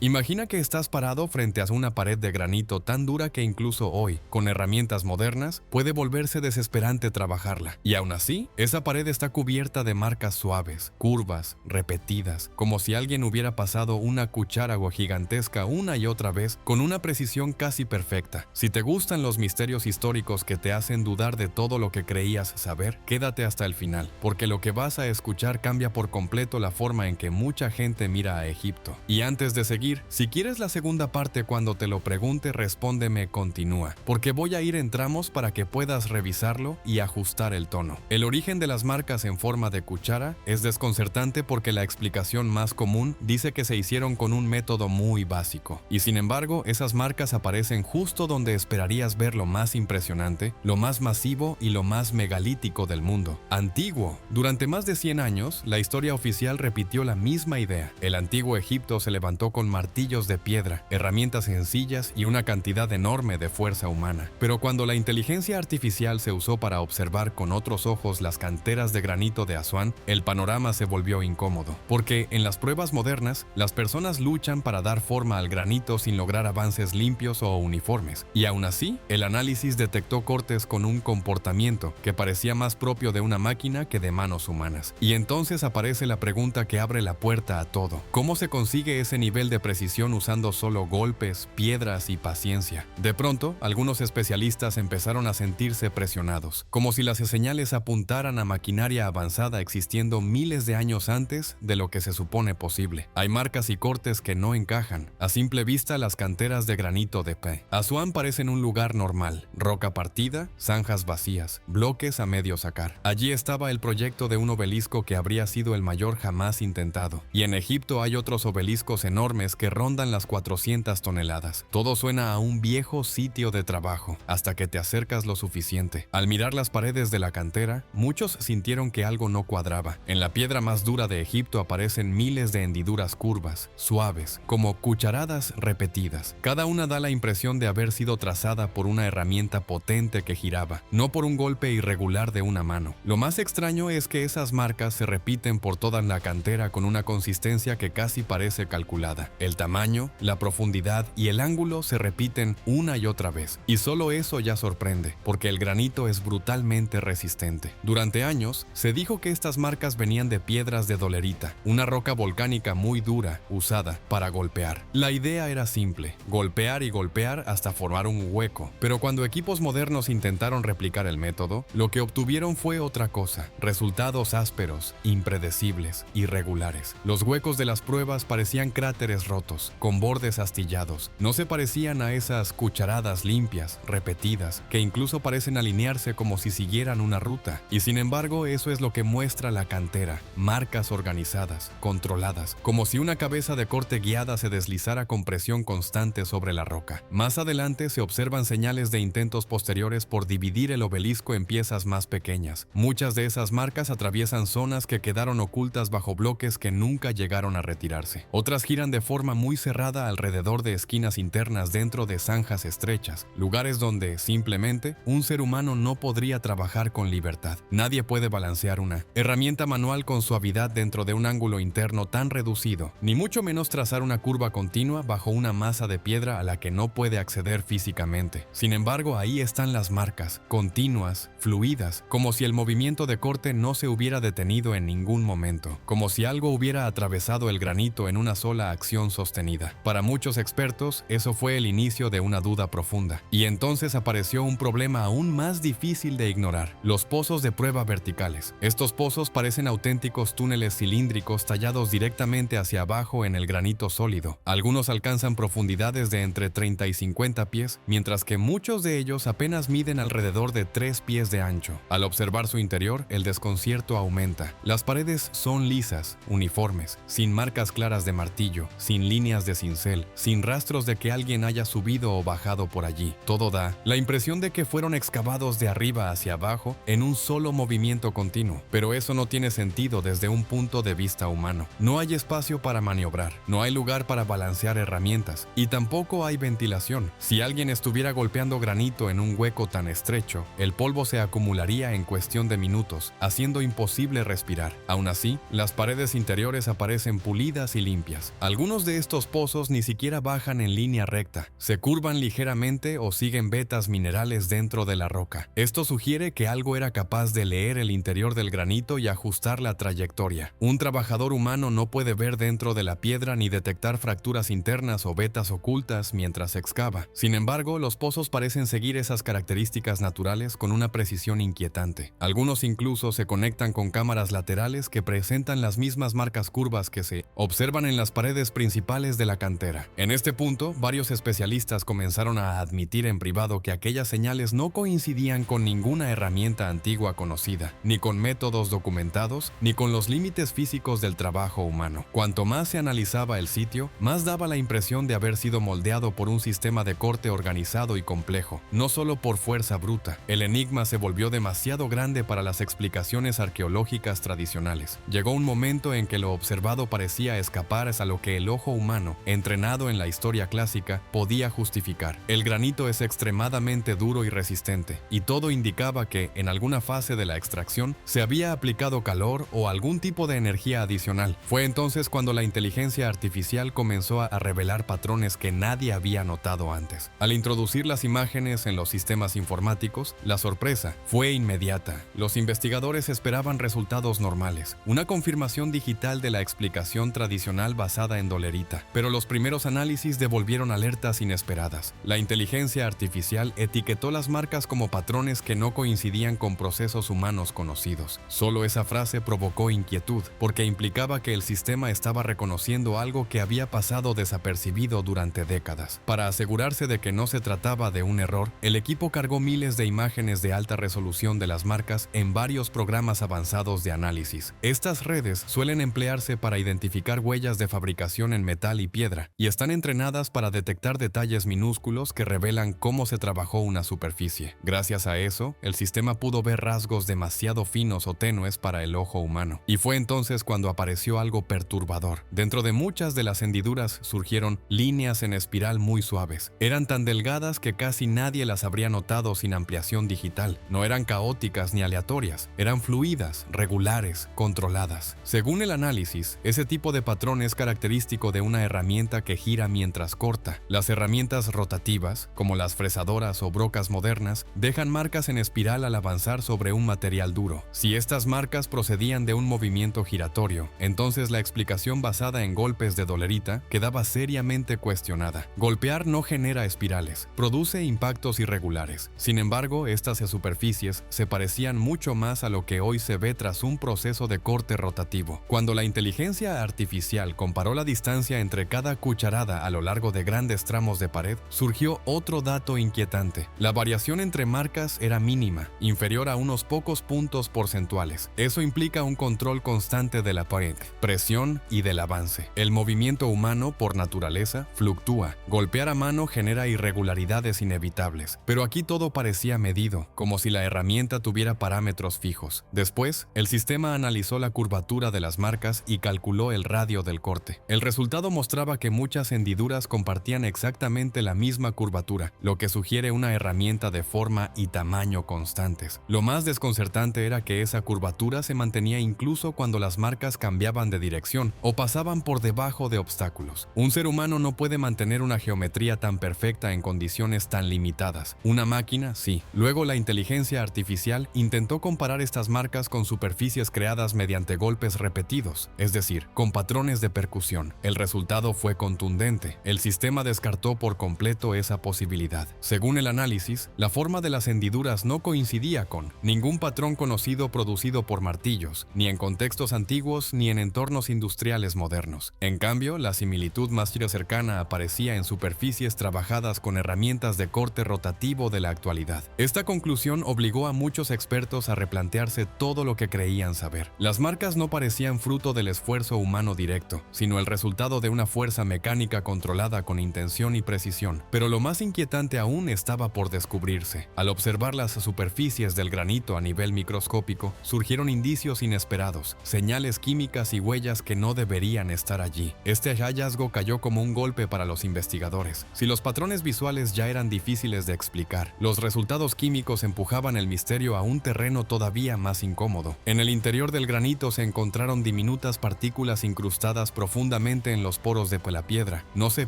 Imagina que estás parado frente a una pared de granito tan dura que incluso hoy, con herramientas modernas, puede volverse desesperante trabajarla. Y aún así, esa pared está cubierta de marcas suaves, curvas, repetidas, como si alguien hubiera pasado una cuchara gigantesca una y otra vez con una precisión casi perfecta. Si te gustan los misterios históricos que te hacen dudar de todo lo que creías saber, quédate hasta el final, porque lo que vas a escuchar cambia por completo la forma en que mucha gente mira a Egipto. Y antes de seguir, si quieres la segunda parte cuando te lo pregunte, respóndeme continúa, porque voy a ir en tramos para que puedas revisarlo y ajustar el tono. El origen de las marcas en forma de cuchara es desconcertante porque la explicación más común dice que se hicieron con un método muy básico. Y sin embargo, esas marcas aparecen justo donde esperarías ver lo más impresionante, lo más masivo y lo más megalítico del mundo. Antiguo. Durante más de 100 años, la historia oficial repitió la misma idea. El antiguo Egipto se levantó con martillos de piedra, herramientas sencillas y una cantidad enorme de fuerza humana. Pero cuando la inteligencia artificial se usó para observar con otros ojos las canteras de granito de Asuán, el panorama se volvió incómodo. Porque en las pruebas modernas, las personas luchan para dar forma al granito sin lograr avances limpios o uniformes. Y aún así, el análisis detectó cortes con un comportamiento que parecía más propio de una máquina que de manos humanas. Y entonces aparece la pregunta que abre la puerta a todo. ¿Cómo se consigue ese nivel de precisión usando solo golpes, piedras y paciencia? De pronto, algunos especialistas empezaron a sentirse presionados, como si las señales apuntaran a maquinaria avanzada existiendo miles de años antes de lo que se supone posible. Hay marcas y cortes que no encajan. A simple vista, las canteras de granito de pie. Asuán parecen un lugar normal, roca partida, zanjas vacías, bloques a medio sacar. Allí estaba el proyecto de un obelisco que habría sido el mayor jamás intentado. Y en Egipto hay otros obeliscos enormes que rondan las 400 toneladas. Todo suena a un viejo sitio de trabajo, hasta que te acercas lo suficiente. Al mirar las paredes de la cantera, muchos sintieron que algo no cuadraba. En la piedra más dura de Egipto aparecen miles de hendiduras curvas, suaves, como cucharadas repetidas. Cada una da la impresión de haber sido trazada por una herramienta potente que giraba, no por un golpe irregular de una mano. Lo más extraño es que esas marcas se repiten por toda la cantera con una consistencia que casi parece calculada. El tamaño, la profundidad y el ángulo se repiten una y otra vez. Y solo eso ya sorprende, porque el granito es brutalmente resistente. Durante años, se dijo que estas marcas venían de piedras de dolerita, una roca volcánica muy dura, usada para golpear. La idea era simple, golpear y golpear hasta formar un hueco. Pero cuando equipos modernos intentaron replicar el método, lo que obtuvieron fue otra cosa. Resultados ásperos, impredecibles, irregulares. Los huecos de las pruebas parecían cráteres rotos, con bordes astillados. No se parecían a esas cucharadas limpias, repetidas, que incluso parecen alinearse como si siguieran una ruta. Y sin embargo, eso es lo que muestra la cantera. Marcas organizadas, controladas, como si una cabeza de corte guiada se deslizara con presión constante sobre la roca. Más adelante se observan señales de intentos posteriores por dividir el obelisco en piezas más pequeñas. Muchas de esas marcas atraviesan zonas que quedaron ocultas bajo bloques que nunca llegaron a retirarse. Otras giran de forma muy cerrada alrededor de esquinas internas dentro de zanjas estrechas, lugares donde, simplemente, un ser humano no podría trabajar con libertad. Nadie puede balancear una herramienta manual con suavidad dentro de un ángulo interno tan reducido, ni mucho menos trazar una curva continua bajo una masa de piedra a la que no puede acceder físicamente. Sin embargo, ahí están las marcas, continuas, fluidas, como si el movimiento de corte no se hubiera detenido en ningún momento, como si algo hubiera atravesado el granito en una sola acción sostenida. Para muchos expertos, eso fue el inicio de una duda profunda. Y entonces apareció un problema aún más difícil de ignorar: los pozos de prueba verticales. Estos pozos parecen auténticos túneles cilíndricos tallados directamente hacia abajo en el granito sólido. Algunos alcanzan profundidades de entre 30 y 50 pies, mientras que muchos de ellos apenas miden alrededor de 3 pies de ancho. Al observar su interior, el desconcierto aumenta. Las paredes son lisas, uniformes, sin marcas claras de martillo, sin líneas de cincel, sin rastros de que alguien haya subido o bajado por allí. Todo da la impresión de que fueron excavados de arriba hacia abajo en un solo movimiento continuo. Pero eso no tiene sentido desde un punto de vista humano. No hay espacio para maniobrar, no hay lugar para balancear herramientas, y tampoco hay ventilación. Si alguien estuviera golpeando granito en un hueco tan estrecho, el polvo se acumularía en cuestión de minutos, haciendo imposible respirar. Aún así, las paredes interiores aparecen pulidas y limpias. Algunos Muchos de estos pozos ni siquiera bajan en línea recta, se curvan ligeramente o siguen vetas minerales dentro de la roca. Esto sugiere que algo era capaz de leer el interior del granito y ajustar la trayectoria. Un trabajador humano no puede ver dentro de la piedra ni detectar fracturas internas o vetas ocultas mientras excava. Sin embargo, los pozos parecen seguir esas características naturales con una precisión inquietante. Algunos incluso se conectan con cámaras laterales que presentan las mismas marcas curvas que se observan en las paredes principales de la cantera. En este punto, varios especialistas comenzaron a admitir en privado que aquellas señales no coincidían con ninguna herramienta antigua conocida, ni con métodos documentados, ni con los límites físicos del trabajo humano. Cuanto más se analizaba el sitio, más daba la impresión de haber sido moldeado por un sistema de corte organizado y complejo, no solo por fuerza bruta. El enigma se volvió demasiado grande para las explicaciones arqueológicas tradicionales. Llegó un momento en que lo observado parecía escapar a lo que el ojo humano, entrenado en la historia clásica, podía justificar. El granito es extremadamente duro y resistente, y todo indicaba que, en alguna fase de la extracción, se había aplicado calor o algún tipo de energía adicional. Fue entonces cuando la inteligencia artificial comenzó a revelar patrones que nadie había notado antes. Al introducir las imágenes en los sistemas informáticos, la sorpresa fue inmediata. Los investigadores esperaban resultados normales, una confirmación digital de la explicación tradicional basada en dolerita, pero los primeros análisis devolvieron alertas inesperadas. La inteligencia artificial etiquetó las marcas como patrones que no coincidían con procesos humanos conocidos. Solo esa frase provocó inquietud, porque implicaba que el sistema estaba reconociendo algo que había pasado desapercibido durante décadas. Para asegurarse de que no se trataba de un error, el equipo cargó miles de imágenes de alta resolución de las marcas en varios programas avanzados de análisis. Estas redes suelen emplearse para identificar huellas de fabricación en metal y piedra, y están entrenadas para detectar detalles minúsculos que revelan cómo se trabajó una superficie. Gracias a eso, el sistema pudo ver rasgos demasiado finos o tenues para el ojo humano. Y fue entonces cuando apareció algo perturbador. Dentro de muchas de las hendiduras surgieron líneas en espiral muy suaves. Eran tan delgadas que casi nadie las habría notado sin ampliación digital. No eran caóticas ni aleatorias, eran fluidas, regulares, controladas. Según el análisis, ese tipo de patrón es característico de una herramienta que gira mientras corta. Las herramientas rotativas, como las fresadoras o brocas modernas, dejan marcas en espiral al avanzar sobre un material duro. Si estas marcas procedían de un movimiento giratorio, entonces la explicación basada en golpes de dolerita quedaba seriamente cuestionada. Golpear no genera espirales, produce impactos irregulares. Sin embargo, estas superficies se parecían mucho más a lo que hoy se ve tras un proceso de corte rotativo. Cuando la inteligencia artificial comparó la distancia entre cada cucharada a lo largo de grandes tramos de pared, surgió otro dato inquietante. La variación entre marcas era mínima, inferior a unos pocos puntos porcentuales. Eso implica un control constante de la pared, presión y del avance. El movimiento humano, por naturaleza, fluctúa. Golpear a mano genera irregularidades inevitables, pero aquí todo parecía medido, como si la herramienta tuviera parámetros fijos. Después, el sistema analizó la curvatura de las marcas y calculó el radio del corte. El resultado mostraba que muchas hendiduras compartían exactamente la misma curvatura, lo que sugiere una herramienta de forma y tamaño constantes. Lo más desconcertante era que esa curvatura se mantenía incluso cuando las marcas cambiaban de dirección o pasaban por debajo de obstáculos. Un ser humano no puede mantener una geometría tan perfecta en condiciones tan limitadas. Una máquina, sí. Luego la inteligencia artificial intentó comparar estas marcas con superficies creadas mediante golpes repetidos, es decir, con patrones de percusión. El resultado fue contundente. El sistema descartó por completo esa posibilidad. Según el análisis, la forma de las hendiduras no coincidía con ningún patrón conocido producido por martillos, ni en contextos antiguos ni en entornos industriales modernos. En cambio, la similitud más cercana aparecía en superficies trabajadas con herramientas de corte rotativo de la actualidad. Esta conclusión obligó a muchos expertos a replantearse todo lo que creían saber. Las marcas no parecían fruto del esfuerzo humano directo, sino el resultado de una fuerza mecánica controlada con intención y precisión. Pero lo más inquietante aún estaba por descubrirse. Al observar las superficies del granito a nivel microscópico, surgieron indicios inesperados, señales químicas y huellas que no deberían estar allí. Este hallazgo cayó como un golpe para los investigadores. Si los patrones visuales ya eran difíciles de explicar, los resultados químicos empujaban el misterio a un terreno todavía más incómodo. En el interior del granito se encontraron diminutas partículas incrustadas profundamente en los poros de la piedra. No se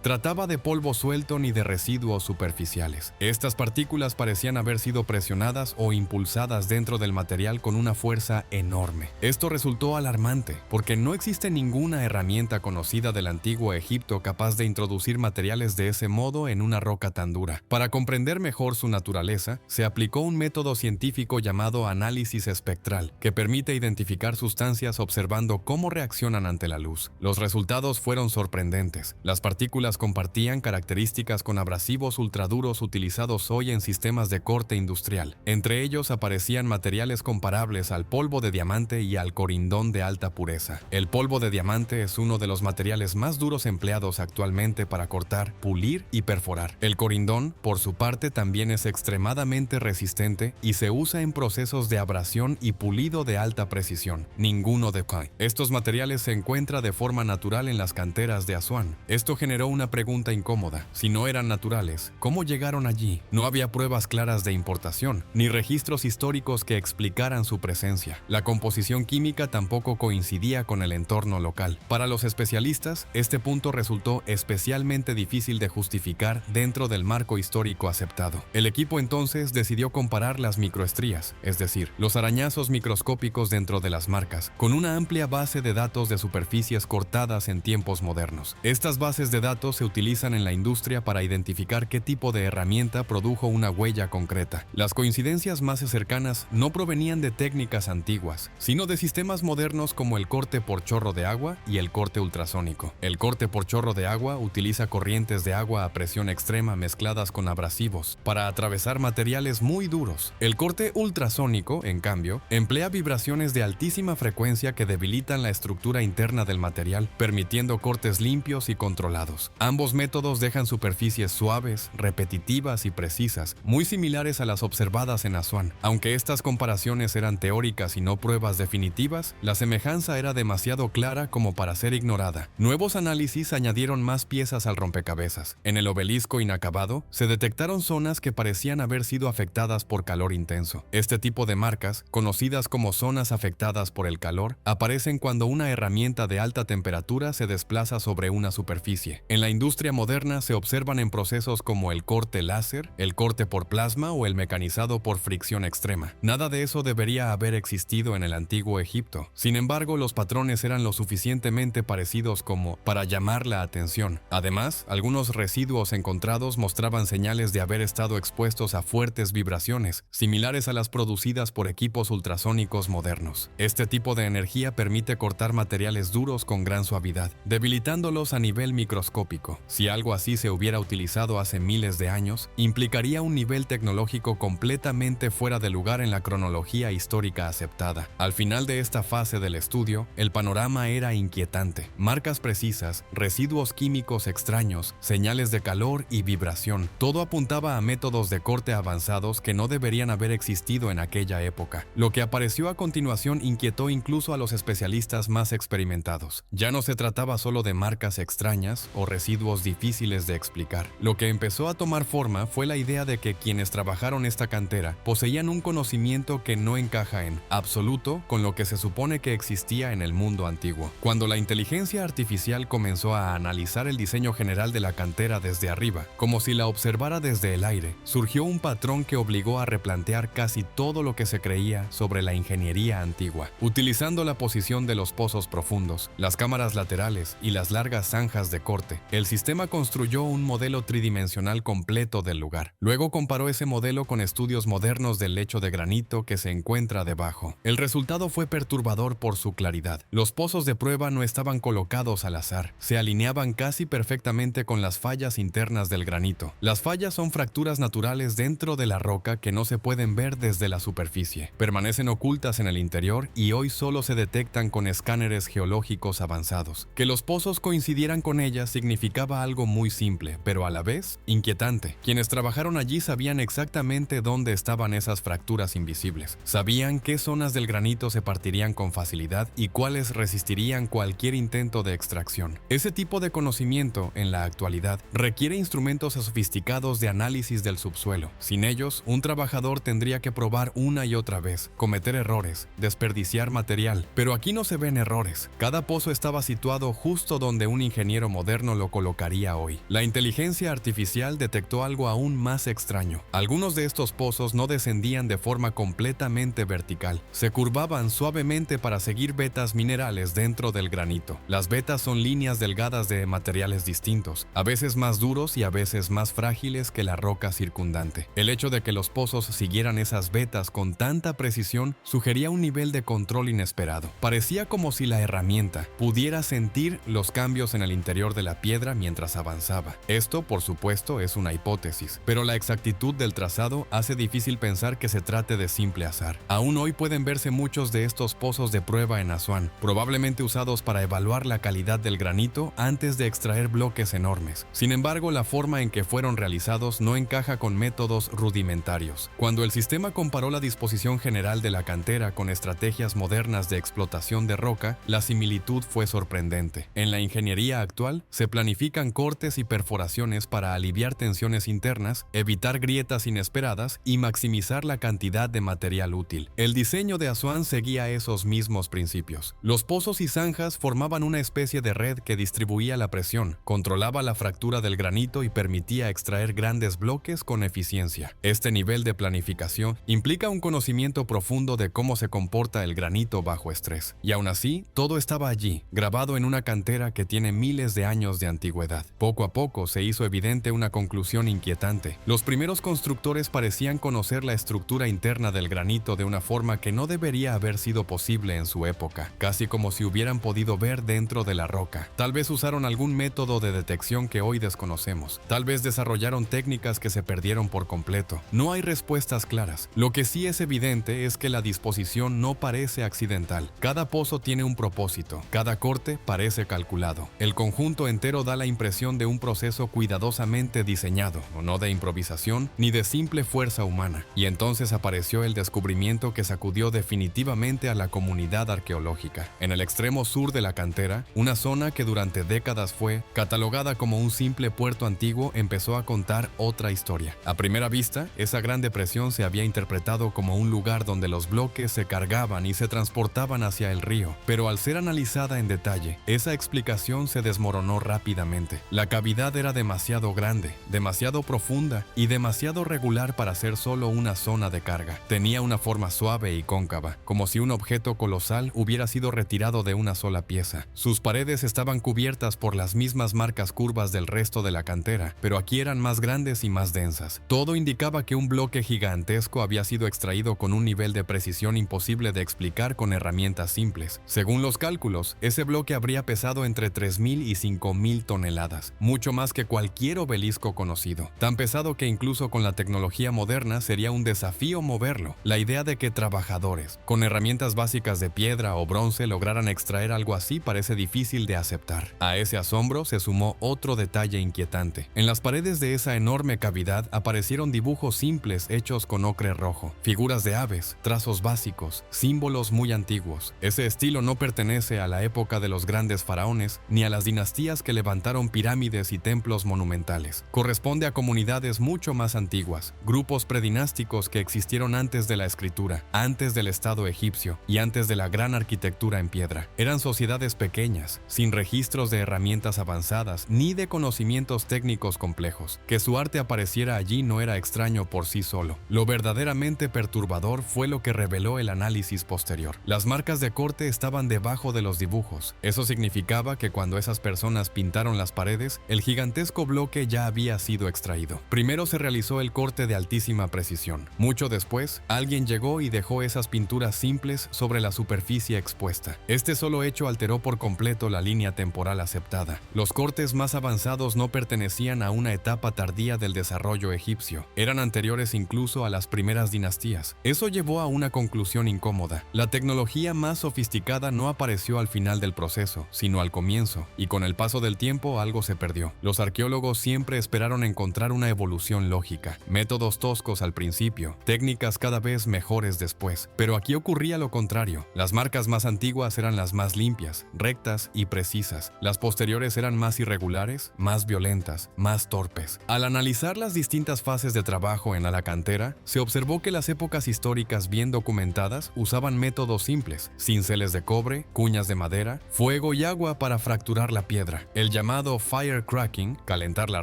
trataba de polvo suelto ni de residuos superficiales. Estas partículas parecían haber sido presionadas o impulsadas dentro del material con una fuerza enorme. Esto resultó alarmante, porque no existe ninguna herramienta conocida del antiguo Egipto capaz de introducir materiales de ese modo en una roca tan dura. Para comprender mejor su naturaleza, se aplicó un método científico llamado análisis espectral, que permite identificar sustancias observando cómo reaccionan ante la luz. Los resultados fueron sorprendentes. Las partículas compartían características con abrasivos ultraduros utilizados hoy en sistemas de corte industrial. Entre ellos aparecían materiales comparables al polvo de diamante y al corindón de alta pureza. El polvo de diamante es uno de los materiales más duros empleados actualmente para cortar, pulir y perforar. El corindón, por su parte, también es extremadamente resistente y se usa en procesos de abrasión y pulido de alta precisión. Ninguno de estos materiales se encuentra de forma natural en las canteras de Asuán. Esto generó una pregunta incómoda. Si no eran naturales, ¿cómo llegaron allí? No había pruebas claras de importación, ni registros históricos que explicaran su presencia. La composición química tampoco coincidía con el entorno local. Para los especialistas, este punto resultó especialmente difícil de justificar dentro del marco histórico aceptado. El equipo entonces decidió comparar las microestrías, es decir, los arañazos microscópicos dentro de las marcas, con una amplia base de datos de superficies cortadas en tiempos modernos. Estas bases de datos se utilizan en la industria para identificar qué tipo de herramienta produjo una huella concreta. Las coincidencias más cercanas no provenían de técnicas antiguas, sino de sistemas modernos como el corte por chorro de agua y el corte ultrasónico. El corte por chorro de agua utiliza corrientes de agua a presión extrema mezcladas con abrasivos para atravesar materiales muy duros. El corte ultrasónico, en cambio, emplea vibraciones de altísima frecuencia que debilitan la estructura interna del material, permitiendo cortes limpios y controlados. Ambos métodos dejan superficies suaves, repetitivas y precisas, muy similares a las observadas en Asuán. Aunque estas comparaciones eran teóricas y no pruebas definitivas, la semejanza era demasiado clara como para ser ignorada. Nuevos análisis añadieron más piezas al rompecabezas. En el obelisco inacabado, se detectaron zonas que parecían haber sido afectadas por calor intenso. Este tipo de marcas, conocidas como zonas afectadas por el calor, aparecen cuando una herramienta de alta temperatura se desplaza sobre una superficie. En la industria moderna se observan en procesos como el corte láser, el corte por plasma o el mecanizado por fricción extrema. Nada de eso debería haber existido en el antiguo Egipto. Sin embargo, los patrones eran lo suficientemente parecidos como para llamar la atención. Además, algunos residuos encontrados mostraban señales de haber estado expuestos a fuertes vibraciones, similares a las producidas por equipos ultrasónicos modernos. Este tipo de energía permite cortar materiales duros con gran suavidad, debilitándolos a nivel microscópico. Si algo así se hubiera utilizado hace miles de años, implicaría un nivel tecnológico completamente fuera de lugar en la cronología histórica aceptada. Al final de esta fase del estudio, el panorama era inquietante. Marcas precisas, residuos químicos extraños, señales de calor y vibración. Todo apuntaba a métodos de corte avanzados que no deberían haber existido en aquella época. Lo que apareció a continuación inquietó incluso a los especialistas más experimentados. Ya no se trataba solo de marcas extrañas o residuos difíciles de explicar. Lo que empezó a tomar forma fue la idea de que quienes trabajaron esta cantera poseían un conocimiento que no encaja en absoluto con lo que se supone que existía en el mundo antiguo. Cuando la inteligencia artificial comenzó a analizar el diseño general de la cantera desde arriba, como si la observara desde el aire, surgió un patrón que obligó a replantear casi todo lo que se creía sobre la ingeniería antigua. Utilizando la posición de los pozos profundos, las cámaras laterales y las largas zanjas de corte, el sistema construyó un modelo tridimensional completo del lugar. Luego comparó ese modelo con estudios modernos del lecho de granito que se encuentra debajo. El resultado fue perturbador por su claridad. Los pozos de prueba no estaban colocados al azar, se alineaban casi perfectamente con las fallas internas del granito. Las fallas son fracturas naturales dentro de la roca que no se pueden ver desde la superficie. Permanecen ocultas en el interior y hoy solo se detectan con escáneres geológicos avanzados. Que los pozos coincidieran con ellas significaba algo muy simple, pero a la vez inquietante. Quienes trabajaron allí sabían exactamente dónde estaban esas fracturas invisibles. Sabían qué zonas del granito se partirían con facilidad y cuáles resistirían cualquier intento de extracción. Ese tipo de conocimiento, en la actualidad, requiere instrumentos sofisticados de análisis del subsuelo. Sin ellos, un trabajador tendría que probar una y otra vez, cometer errores, desperdiciar material. Pero aquí no se ven errores. Cada pozo pozo estaba situado justo donde un ingeniero moderno lo colocaría hoy. La inteligencia artificial detectó algo aún más extraño. Algunos de estos pozos no descendían de forma completamente vertical. Se curvaban suavemente para seguir vetas minerales dentro del granito. Las vetas son líneas delgadas de materiales distintos, a veces más duros y a veces más frágiles que la roca circundante. El hecho de que los pozos siguieran esas vetas con tanta precisión sugería un nivel de control inesperado. Parecía como si la herramienta pudiera sentir los cambios en el interior de la piedra mientras avanzaba. Esto, por supuesto, es una hipótesis, pero la exactitud del trazado hace difícil pensar que se trate de simple azar. Aún hoy pueden verse muchos de estos pozos de prueba en Asuán, probablemente usados para evaluar la calidad del granito antes de extraer bloques enormes. Sin embargo, la forma en que fueron realizados no encaja con métodos rudimentarios. Cuando el sistema comparó la disposición general de la cantera con estrategias modernas de explotación de roca, la similitud fue sorprendente. En la ingeniería actual, se planifican cortes y perforaciones para aliviar tensiones internas, evitar grietas inesperadas y maximizar la cantidad de material útil. El diseño de Asuán seguía esos mismos principios. Los pozos y zanjas formaban una especie de red que distribuía la presión, controlaba la fractura del granito y permitía extraer grandes bloques con eficiencia. Este nivel de planificación implica un conocimiento profundo de cómo se comporta el granito bajo estrés. Y aún así, todo estaba allí, grabado en una cantera que tiene miles de años de antigüedad. Poco a poco se hizo evidente una conclusión inquietante. Los primeros constructores parecían conocer la estructura interna del granito de una forma que no debería haber sido posible en su época, casi como si hubieran podido ver dentro de la roca. Tal vez usaron algún método de detección que hoy desconocemos. Tal vez desarrollaron técnicas que se perdieron por completo. No hay respuestas claras. Lo que sí es evidente es que la disposición no parece accidental. Cada pozo tiene un propósito. Cada corte parece calculado. El conjunto entero da la impresión de un proceso cuidadosamente diseñado, no de improvisación ni de simple fuerza humana. Y entonces apareció el descubrimiento que sacudió definitivamente a la comunidad arqueológica. En el extremo sur de la cantera, una zona que durante décadas fue catalogada como un simple puerto antiguo empezó a contar otra historia. A primera vista, esa gran depresión se había interpretado como un lugar donde los bloques se cargaban y se transportaban hacia el río, pero al ser analizada en detalle, esa explicación se desmoronó rápidamente. La cavidad era demasiado grande, demasiado profunda y demasiado regular para ser solo una zona de carga. Tenía una forma suave y cóncava, como si un objeto colosal hubiera sido retirado de una sola pieza. Sus paredes estaban cubiertas por las mismas marcas curvas del resto de la cantera, pero aquí eran más grandes y más densas. Todo indicaba que un bloque gigantesco había sido extraído con un nivel de precisión imposible de explicar con herramientas simples. Según los cálculos, ese bloque habría pesado entre 3.000 y 5.000 toneladas, mucho más que cualquier obelisco conocido. Tan pesado que incluso con la tecnología moderna sería un desafío moverlo. La idea de que trabajadores, con herramientas básicas de piedra o bronce, lograran extraer algo así parece difícil de aceptar. A ese asombro se sumó otro detalle inquietante. En las paredes de esa enorme cavidad aparecieron dibujos simples hechos con ocre rojo, figuras de aves, trazos básicos, símbolos muy antiguos. Ese estilo no pertenece a la época de los grandes faraones ni a las dinastías que levantaron pirámides y templos monumentales. Corresponde a comunidades mucho más antiguas, grupos predinásticos que existieron antes de la escritura, antes del Estado egipcio y antes de la gran arquitectura en piedra. Eran sociedades pequeñas, sin registros de herramientas avanzadas ni de conocimientos técnicos complejos. Que su arte apareciera allí no era extraño por sí solo. Lo verdaderamente perturbador fue lo que reveló el análisis posterior. Las marcas de corte estaban debajo de los dibujos. Eso significaba que cuando esas personas pintaron las paredes, el gigantesco bloque ya había sido extraído. Primero se realizó el corte de altísima precisión. Mucho después, alguien llegó y dejó esas pinturas simples sobre la superficie expuesta. Este solo hecho alteró por completo la línea temporal aceptada. Los cortes más avanzados no pertenecían a una etapa tardía del desarrollo egipcio. Eran anteriores incluso a las primeras dinastías. Eso llevó a una conclusión incómoda. La tecnología más sofisticada no apareció al final del proceso, sino al comienzo, y con el paso del tiempo algo se perdió. Los arqueólogos siempre esperaron encontrar una evolución lógica, métodos toscos al principio, técnicas cada vez mejores después, pero aquí ocurría lo contrario. Las marcas más antiguas eran las más limpias, rectas y precisas. Las posteriores eran más irregulares, más violentas, más torpes. Al analizar las distintas fases de trabajo en la cantera, se observó que las épocas históricas bien documentadas usaban métodos simples, cinceles de cobre, cuñas de madera madera, fuego y agua para fracturar la piedra. El llamado firecracking, calentar la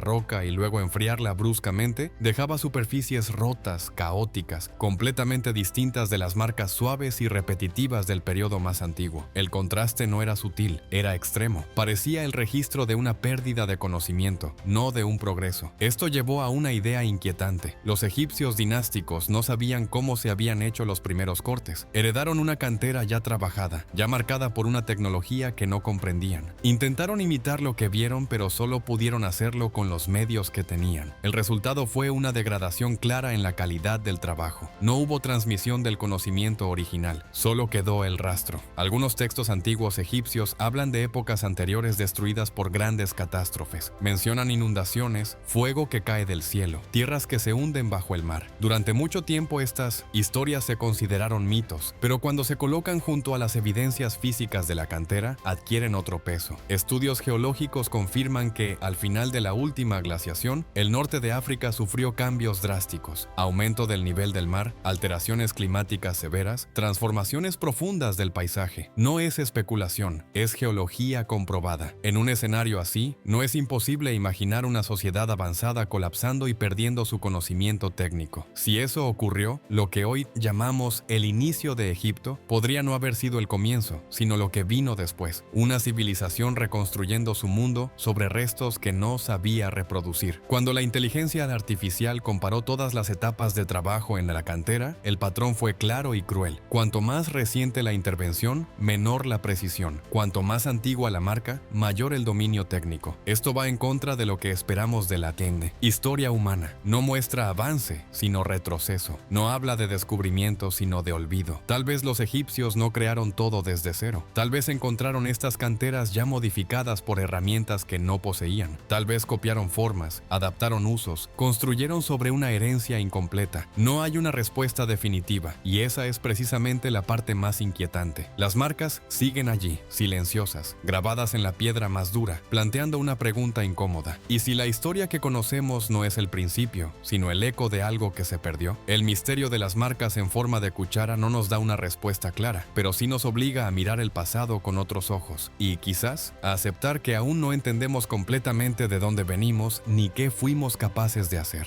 roca y luego enfriarla bruscamente, dejaba superficies rotas, caóticas, completamente distintas de las marcas suaves y repetitivas del periodo más antiguo. El contraste no era sutil, era extremo. Parecía el registro de una pérdida de conocimiento, no de un progreso. Esto llevó a una idea inquietante. Los egipcios dinásticos no sabían cómo se habían hecho los primeros cortes. Heredaron una cantera ya trabajada, ya marcada por una tecnología que no comprendían. Intentaron imitar lo que vieron, pero solo pudieron hacerlo con los medios que tenían. El resultado fue una degradación clara en la calidad del trabajo. No hubo transmisión del conocimiento original, solo quedó el rastro. Algunos textos antiguos egipcios hablan de épocas anteriores destruidas por grandes catástrofes. Mencionan inundaciones, fuego que cae del cielo, tierras que se hunden bajo el mar. Durante mucho tiempo estas historias se consideraron mitos, pero cuando se colocan junto a las evidencias físicas de la cantera, adquieren otro peso. Estudios geológicos confirman que, al final de la última glaciación, el norte de África sufrió cambios drásticos, aumento del nivel del mar, alteraciones climáticas severas, transformaciones profundas del paisaje. No es especulación, es geología comprobada. En un escenario así, no es imposible imaginar una sociedad avanzada colapsando y perdiendo su conocimiento técnico. Si eso ocurrió, lo que hoy llamamos el inicio de Egipto podría no haber sido el comienzo, sino lo que vino después. Una civilización reconstruyendo su mundo sobre restos que no sabía reproducir. Cuando la inteligencia artificial comparó todas las etapas de trabajo en la cantera, el patrón fue claro y cruel. Cuanto más reciente la intervención, menor la precisión. Cuanto más antigua la marca, mayor el dominio técnico. Esto va en contra de lo que esperamos de la historia humana. No muestra avance, sino retroceso. No habla de descubrimiento, sino de olvido. Tal vez los egipcios no crearon todo desde cero. Tal vez encontraron estas canteras ya modificadas por herramientas que no poseían. Tal vez copiaron formas, adaptaron usos, construyeron sobre una herencia incompleta. No hay una respuesta definitiva, y esa es precisamente la parte más inquietante. Las marcas siguen allí, silenciosas, grabadas en la piedra más dura, planteando una pregunta incómoda. ¿Y si la historia que conocemos no es el principio, sino el eco de algo que se perdió? El misterio de las marcas en forma de cuchara no nos da una respuesta clara, pero sí nos obliga a mirar el pasado con otros ojos y, quizás, a aceptar que aún no entendemos completamente de dónde venimos ni qué fuimos capaces de hacer.